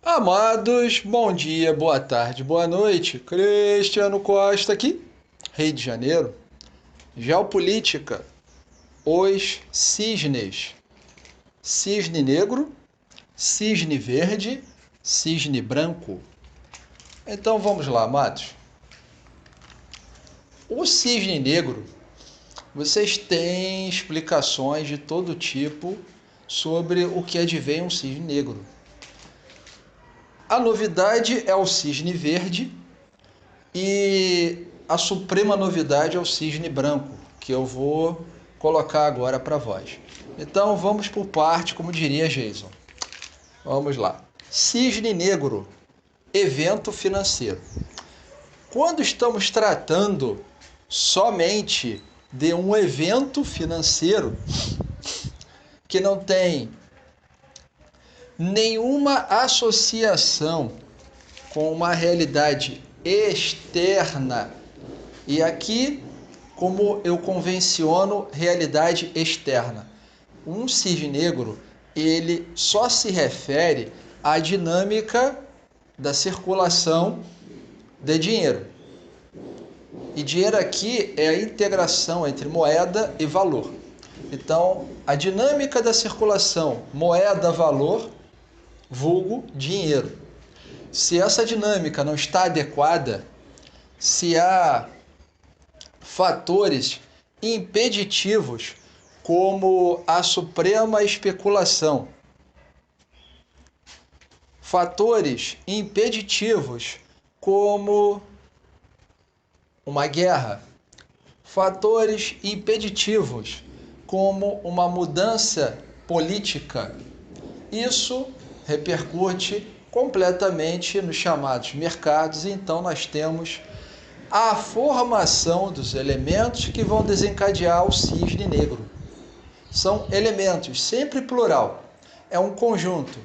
Amados, bom dia, boa tarde, boa noite. Cristiano Costa aqui, Rio de Janeiro. Geopolítica, os cisnes. Cisne negro, cisne verde, cisne branco. Então vamos lá, amados. O cisne negro, vocês têm explicações de todo tipo sobre o que advém um cisne negro. A novidade é o cisne verde e a suprema novidade é o cisne branco, que eu vou colocar agora para vós. Então vamos por parte, como diria Jason. Vamos lá. Cisne negro, evento financeiro. Quando estamos tratando somente de um evento financeiro que não tem nenhuma associação com uma realidade externa. E aqui, como eu convenciono, realidade externa. Um cisne negro, ele só se refere à dinâmica da circulação de dinheiro. E dinheiro aqui é a integração entre moeda e valor. Então, a dinâmica da circulação moeda-valor, vulgo dinheiro. Se essa dinâmica não está adequada, se há fatores impeditivos como a suprema especulação, fatores impeditivos como uma guerra, fatores impeditivos como uma mudança política, isso repercute completamente nos chamados mercados, e então nós temos a formação dos elementos que vão desencadear o cisne negro. São elementos, sempre plural, é um conjunto.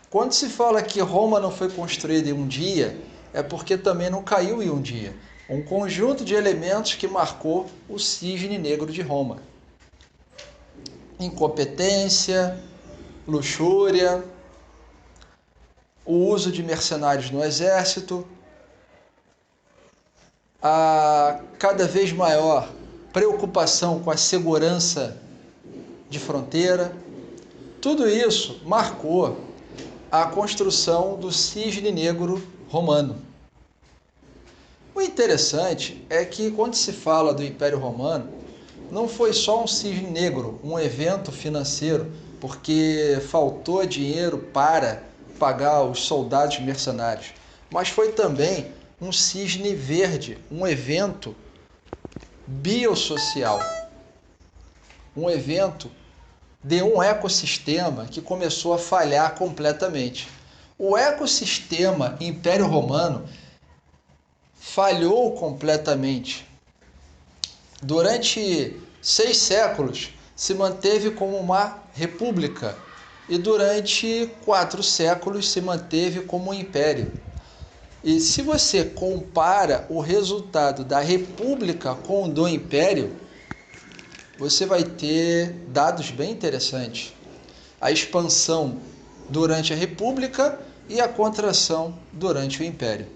Quando se fala que Roma não foi construída em um dia, é porque também não caiu em um dia. Um conjunto de elementos que marcou o cisne negro de Roma. Incompetência, luxúria, o uso de mercenários no exército, a cada vez maior preocupação com a segurança de fronteira. Tudo isso marcou a construção do cisne negro romano. O interessante é que quando se fala do Império Romano, não foi só um cisne negro, um evento financeiro, porque faltou dinheiro para pagar os soldados mercenários, mas foi também um cisne verde, um evento biosocial, um evento de um ecossistema que começou a falhar completamente. O ecossistema Império Romano falhou completamente. Durante 6 séculos se manteve como uma república e durante 4 séculos se manteve como um império. E se você compara o resultado da república com o do império, você vai ter dados bem interessantes. A expansão durante a república e a contração durante o império.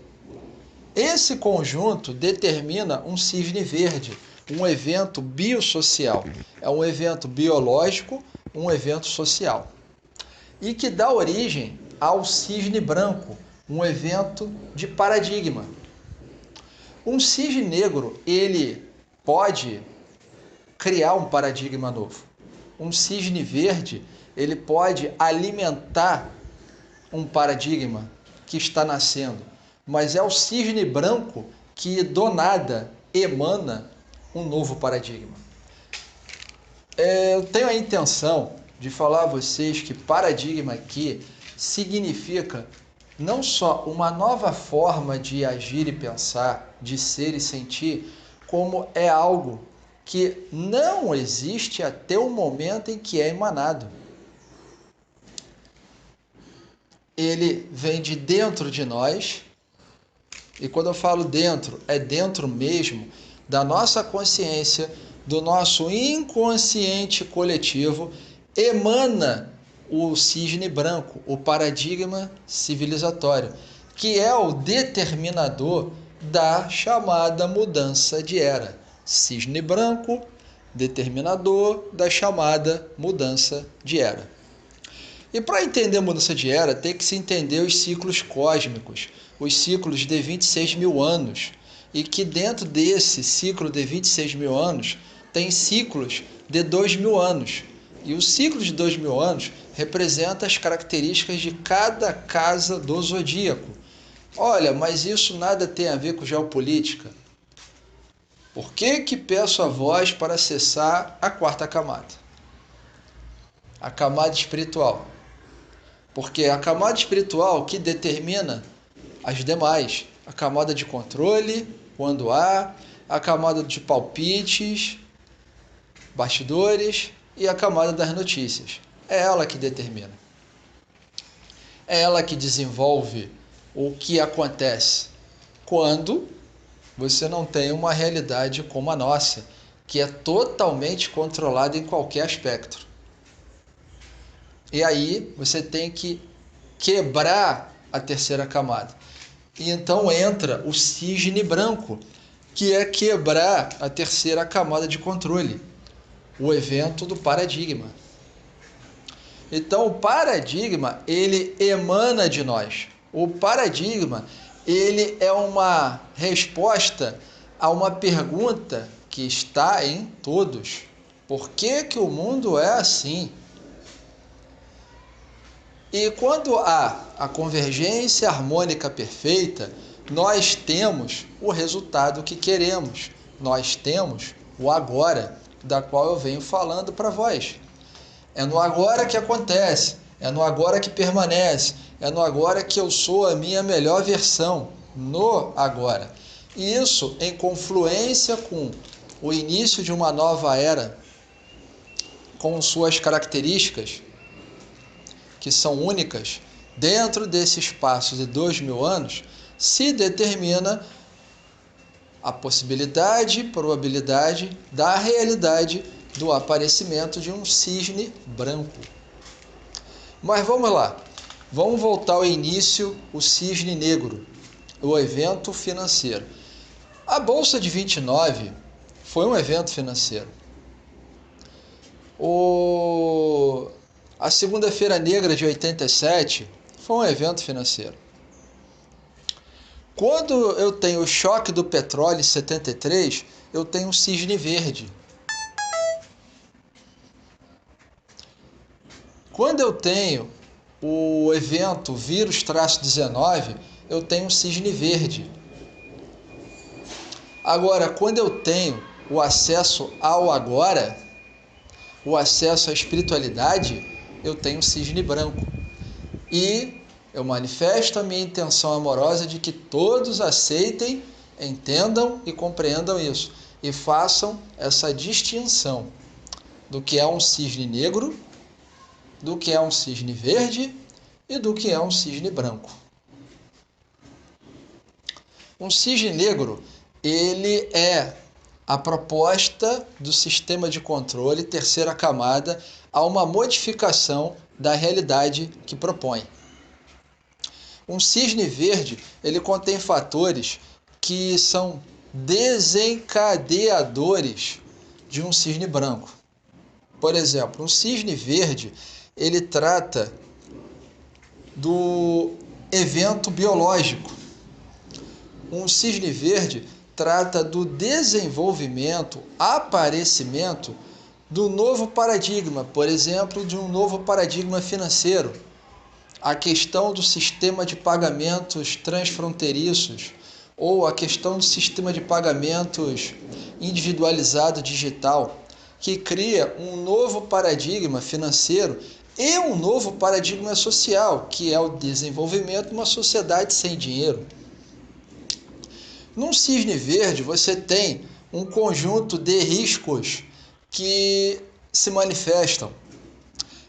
Esse conjunto determina um cisne verde, um evento biosocial. É um evento biológico, um evento social. E que dá origem ao cisne branco, um evento de paradigma. Um cisne negro, ele pode criar um paradigma novo. Um cisne verde, ele pode alimentar um paradigma que está nascendo. Mas é o cisne branco que do nada emana um novo paradigma. Eu tenho a intenção de falar a vocês que paradigma aqui significa não só uma nova forma de agir e pensar, de ser e sentir, como é algo que não existe até o momento em que é emanado. Ele vem de dentro de nós, e quando eu falo dentro, é dentro mesmo da nossa consciência, do nosso inconsciente coletivo, emana o cisne branco, o paradigma civilizatório, que é o determinador da chamada mudança de era. Cisne branco, determinador da chamada mudança de era. E para entender a mudança de era, tem que se entender os ciclos cósmicos, os ciclos de 26 mil anos, e que dentro desse ciclo de 26 mil anos, tem ciclos de 2 mil anos. E o ciclo de 2 mil anos representa as características de cada casa do zodíaco. Olha, mas isso nada tem a ver com geopolítica. Por que peço a voz para acessar a quarta camada? A camada espiritual. Porque é a camada espiritual que determina as demais. A camada de controle, quando há, a camada de palpites, bastidores e a camada das notícias. É ela que determina. É ela que desenvolve o que acontece quando você não tem uma realidade como a nossa, que é totalmente controlada em qualquer aspecto. E aí você tem que quebrar a terceira camada. E então entra o cisne branco, que é quebrar a terceira camada de controle, o evento do paradigma. Então o paradigma, ele emana de nós. O paradigma, ele é uma resposta a uma pergunta que está em todos. Por que o mundo é assim? E quando há a convergência harmônica perfeita, nós temos o resultado que queremos. Nós temos o agora, da qual eu venho falando para vós. É no agora que acontece, é no agora que permanece, é no agora que eu sou a minha melhor versão, no agora. E isso em confluência com o início de uma nova era, com suas características, que são únicas, dentro desse espaço de 2 mil anos, se determina a possibilidade, probabilidade da realidade do aparecimento de um cisne branco. Mas vamos lá, vamos voltar ao início, o cisne negro, o evento financeiro. A Bolsa de 29 foi um evento financeiro. A Segunda-feira Negra de 87 foi um evento financeiro. Quando eu tenho o choque do petróleo em 73, eu tenho um cisne verde. Quando eu tenho o evento vírus-19, eu tenho um cisne verde. Agora, quando eu tenho o acesso ao agora, o acesso à espiritualidade, eu tenho um cisne branco. E eu manifesto a minha intenção amorosa de que todos aceitem, entendam e compreendam isso. E façam essa distinção do que é um cisne negro, do que é um cisne verde e do que é um cisne branco. Um cisne negro, ele é a proposta do sistema de controle, terceira camada, a uma modificação da realidade que propõe. Um cisne verde, ele contém fatores que são desencadeadores de um cisne branco. Por exemplo, um cisne verde, ele trata do evento biológico. Um cisne verde trata do desenvolvimento, aparecimento do novo paradigma, por exemplo, de um novo paradigma financeiro. A questão do sistema de pagamentos transfronteiriços ou a questão do sistema de pagamentos individualizado digital, que cria um novo paradigma financeiro e um novo paradigma social, que é o desenvolvimento de uma sociedade sem dinheiro. Num cisne verde, você tem um conjunto de riscos que se manifestam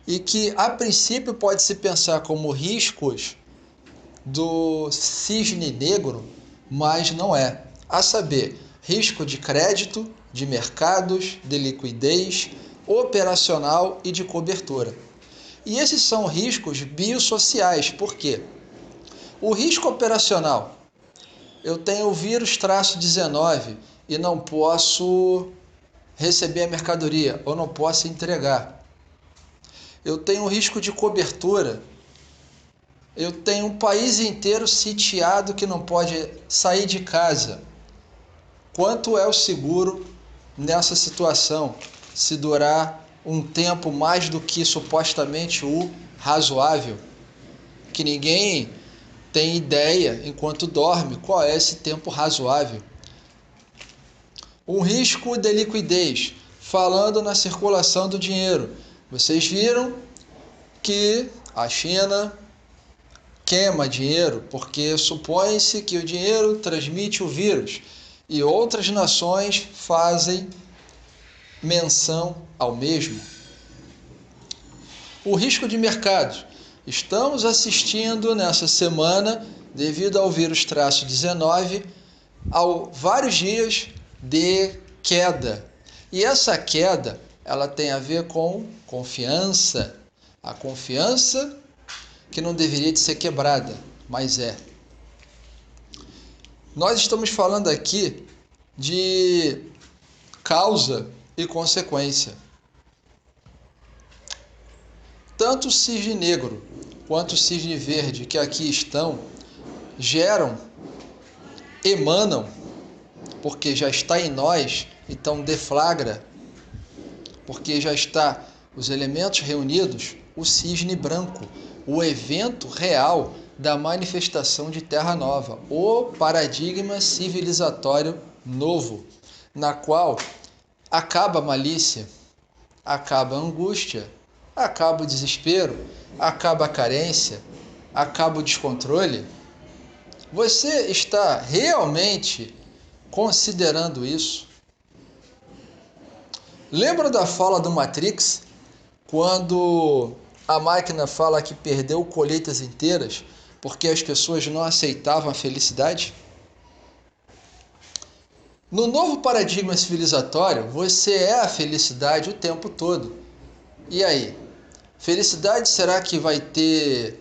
e que, a princípio, pode-se pensar como riscos do cisne negro, mas não é. A saber, risco de crédito, de mercados, de liquidez, operacional e de cobertura. E esses são riscos biosociais. Por quê? O risco operacional. Eu tenho o vírus -19 e não posso receber a mercadoria ou não posso entregar. Eu tenho o risco de cobertura. Eu tenho um país inteiro sitiado que não pode sair de casa. Quanto é o seguro nessa situação? Se durar um tempo mais do que supostamente o razoável, que ninguém tem ideia enquanto dorme qual é esse tempo razoável. Um risco de liquidez, falando na circulação do dinheiro. Vocês viram que a China queima dinheiro porque supõe-se que o dinheiro transmite o vírus e outras nações fazem menção ao mesmo. O risco de mercados. Estamos assistindo nessa semana, devido ao vírus -19, a vários dias de queda. E essa queda, ela tem a ver com confiança. A confiança que não deveria de ser quebrada, mas é. Nós estamos falando aqui de causa e consequência. Tanto o cisne negro quanto o cisne verde que aqui estão emanam, porque já está em nós, então deflagra, porque já está os elementos reunidos, o cisne branco, o evento real da manifestação de Terra Nova, o paradigma civilizatório novo, na qual acaba a malícia, acaba a angústia, acaba o desespero, acaba a carência, acaba o descontrole. Você está realmente considerando isso? Lembra da fala do Matrix, quando a máquina fala que perdeu colheitas inteiras porque as pessoas não aceitavam a felicidade? No novo paradigma civilizatório, você é a felicidade o tempo todo. E aí? Felicidade será que vai ter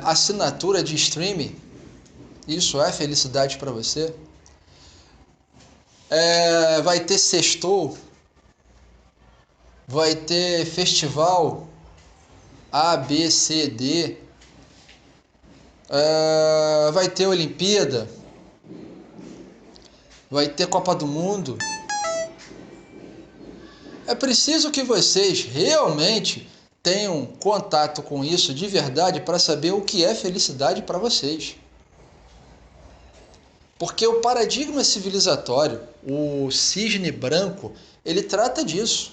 assinatura de streaming? Isso é felicidade para você? Vai ter sextou? Vai ter festival A, B, C, D? Vai ter Olimpíada? Vai ter Copa do Mundo? É preciso que vocês realmente tenham contato com isso de verdade para saber o que é felicidade para vocês. Porque o paradigma civilizatório, o cisne branco, ele trata disso.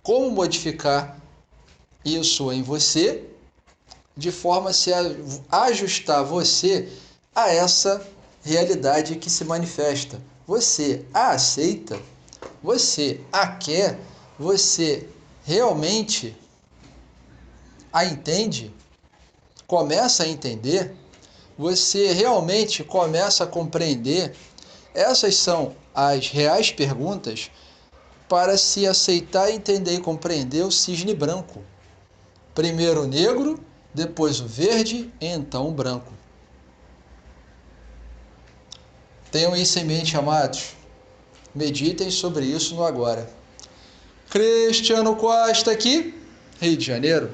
Como modificar isso em você, de forma a se ajustar você a essa realidade que se manifesta. Você a aceita? Você a quer? Você realmente a entende? Começa a entender? Você realmente começa a compreender? Essas são as reais perguntas para se aceitar, entender e compreender o cisne branco. Primeiro o negro, depois o verde e então o branco. Tenham isso em mente, amados. Meditem sobre isso no agora. Cristiano Costa aqui, Rio de Janeiro.